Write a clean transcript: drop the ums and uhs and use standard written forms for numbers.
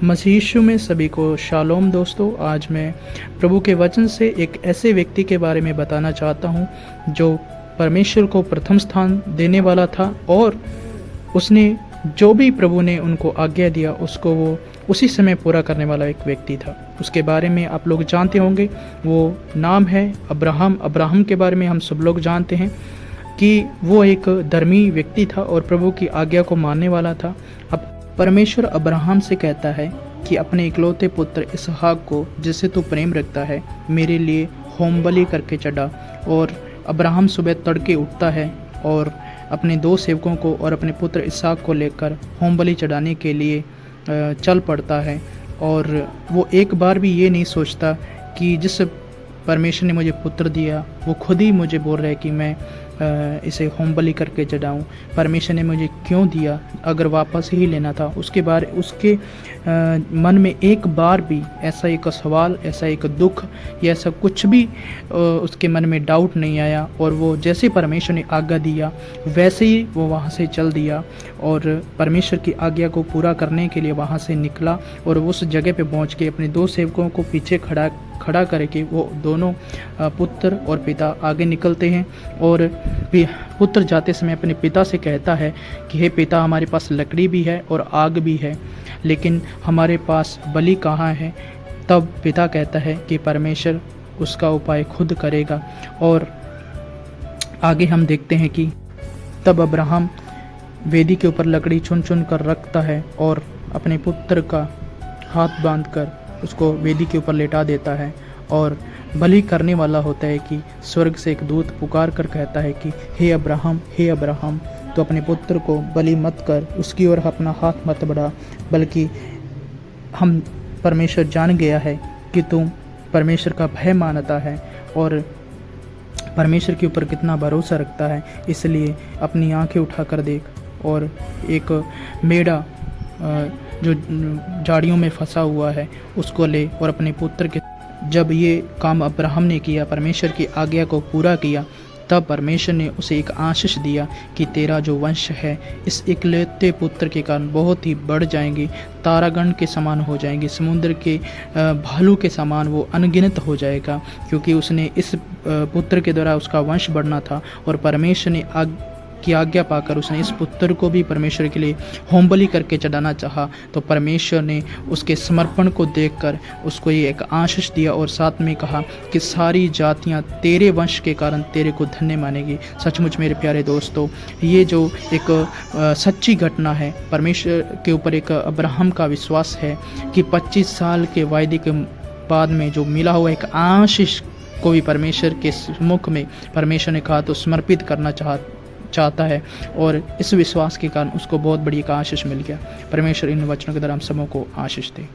मसीह यीशु में सभी को शालोम दोस्तों। आज मैं प्रभु के वचन से एक ऐसे व्यक्ति के बारे में बताना चाहता हूँ जो परमेश्वर को प्रथम स्थान देने वाला था और उसने जो भी प्रभु ने उनको आज्ञा दिया उसको वो उसी समय पूरा करने वाला एक व्यक्ति था। उसके बारे में आप लोग जानते होंगे, वो नाम है अब्राहम। अब्राहम के बारे में हम सब लोग जानते हैं कि वो एक धर्मी व्यक्ति था और प्रभु की आज्ञा को मानने वाला था। अब परमेश्वर अब्राहम से कहता है कि अपने इकलौते पुत्र इसहाक को जिससे तू प्रेम रखता है मेरे लिए होम बलि करके चढ़ा। और अब्राहम सुबह तड़के उठता है और अपने दो सेवकों को और अपने पुत्र इसहाक को लेकर होम बलि चढ़ाने के लिए चल पड़ता है। और वो एक बार भी ये नहीं सोचता कि जिस परमेश्वर ने मुझे पुत्र दिया वो खुद ही मुझे बोल रहा है कि मैं इसे होम बलि करके चढ़ाऊँ। परमेश्वर ने मुझे क्यों दिया अगर वापस ही लेना था। उसके मन में एक बार भी ऐसा एक सवाल, ऐसा एक दुख या ऐसा कुछ भी उसके मन में डाउट नहीं आया। और वो जैसे परमेश्वर ने आज्ञा दिया वैसे ही वो वहाँ से चल दिया और परमेश्वर की आज्ञा को पूरा करने के लिए वहाँ से निकला। और उस जगह पे पहुँच के अपने दो सेवकों को पीछे खड़ा करके वो दोनों पुत्र और पिता आगे निकलते हैं। और पुत्र जाते समय अपने पिता से कहता है कि हे पिता, हमारे पास लकड़ी भी है और आग भी है, लेकिन हमारे पास बलि कहाँ है। तब पिता कहता है कि परमेश्वर उसका उपाय खुद करेगा। और आगे हम देखते हैं कि तब अब्राहम वेदी के ऊपर लकड़ी चुन चुन कर रखता है और अपने पुत्र का हाथ बांधकर उसको वेदी के ऊपर लेटा देता है। और बलि करने वाला होता है कि स्वर्ग से एक दूत पुकार कर कहता है कि हे अब्राहम, हे अब्राहम, तो अपने पुत्र को बलि मत कर, उसकी ओर अपना हाथ मत बढ़ा, बल्कि हम परमेश्वर जान गया है कि तुम परमेश्वर का भय मानता है और परमेश्वर के ऊपर कितना भरोसा रखता है, इसलिए अपनी आंखें उठाकर देख और एक मेढ़ा जो झाड़ियों में फंसा हुआ है उसको ले और अपने पुत्र के। जब ये काम अब्राहम ने किया, परमेश्वर की आज्ञा को पूरा किया, तब परमेश्वर ने उसे एक आशीष दिया कि तेरा जो वंश है इस इकलौते पुत्र के कारण बहुत ही बढ़ जाएंगे, तारागण के समान हो जाएंगे, समुद्र के भालू के समान वो अनगिनत हो जाएगा, क्योंकि उसने इस पुत्र के द्वारा उसका वंश बढ़ना था। और परमेश्वर ने की आज्ञा पाकर उसने इस पुत्र को भी परमेश्वर के लिए होम बलि करके चढ़ाना चाहा। तो परमेश्वर ने उसके समर्पण को देखकर उसको ये एक आशीष दिया और साथ में कहा कि सारी जातियां तेरे वंश के कारण तेरे को धन्य मानेगी। सचमुच मेरे प्यारे दोस्तों, ये जो एक सच्ची घटना है, परमेश्वर के ऊपर एक अब्राहम का विश्वास है कि 25 साल के वायदे के बाद में जो मिला हुआ एक आशीष को भी परमेश्वर के मुख में परमेश्वर ने कहा तो समर्पित करना चाहता है। और इस विश्वास के कारण उसको बहुत बड़ी एक आशीष मिल गया। परमेश्वर इन वचनों के द्वारा हम सबों को आशीष दे।